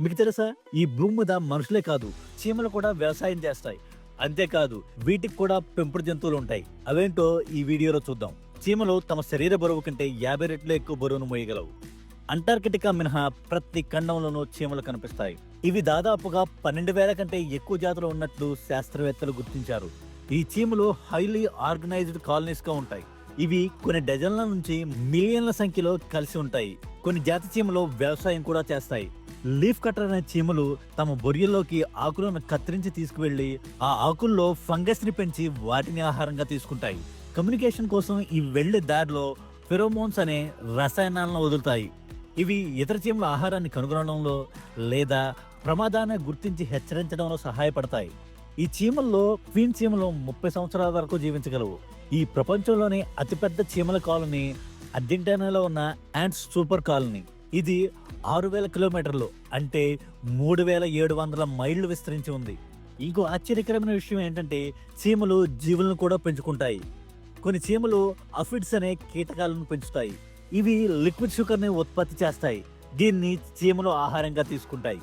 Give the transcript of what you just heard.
మీకు తెలుసా? ఈ భూమి మీద మనుషులే కాదు, చీమలు కూడా వ్యవసాయం చేస్తాయి. అంతేకాదు వీటికి కూడా పెంపుడు జంతువులు ఉంటాయి. అవేంటో ఈ వీడియోలో చూద్దాం. చీమలు తమ శరీర బరువు కంటే 50 రెట్లు ఎక్కువ బరువును మోయగలవు. అంటార్కిటికా మినహా ప్రతి ఖండంలోనూ చీమలు కనిపిస్తాయి. ఇవి దాదాపుగా 12,000 కంటే ఎక్కువ జాతులు ఉన్నట్లు శాస్త్రవేత్తలు గుర్తించారు. ఈ చీమలు హైలీ ఆర్గనైజ్డ్ కాలనీస్ గా ఉంటాయి. ఇవి కొన్ని డజన్ల నుంచి మిలియన్ల సంఖ్యలో కలిసి ఉంటాయి. కొన్ని జాతి చీమలు వ్యవసాయం కూడా చేస్తాయి. లీఫ్ కటర్ అనే చీమలు తమ బొరియల్లోకి ఆకులను కత్తిరించి తీసుకువెళ్లి ఆ ఆకుల్లో ఫంగస్ ని పెంచి వాటిని ఆహారంగా తీసుకుంటాయి. కమ్యూనికేషన్ కోసం ఈ వెళ్లే దారిలో ఫెరోమోన్స్ అనే రసాయనాలను వదులుతాయి. ఇవి ఇతర చీమల ఆహారాన్ని కనుగొనడంలో లేదా ప్రమాదాన్ని గుర్తించి హెచ్చరించడంలో సహాయపడతాయి. ఈ చీమల్లో క్వీన్ చీమలు 30 సంవత్సరాల వరకు జీవించగలవు. ఈ ప్రపంచంలోనే అతిపెద్ద చీమల కాలనీ అర్జెంటీనాలో ఉన్న యాంట్స్ సూపర్ కాలనీ. ఇది 6,000 కిలోమీటర్లు అంటే 3,700 మైళ్ళు విస్తరించి ఉంది. ఇంకో ఆశ్చర్యకరమైన విషయం ఏంటంటే చీమలు జీవులను కూడా పెంచుకుంటాయి. కొన్ని చీమలు అఫిడ్స్ అనే కీటకాలను పెంచుతాయి. ఇవి లిక్విడ్ షుగర్ ని ఉత్పత్తి చేస్తాయి. దీన్ని చీమలు ఆహారంగా తీసుకుంటాయి.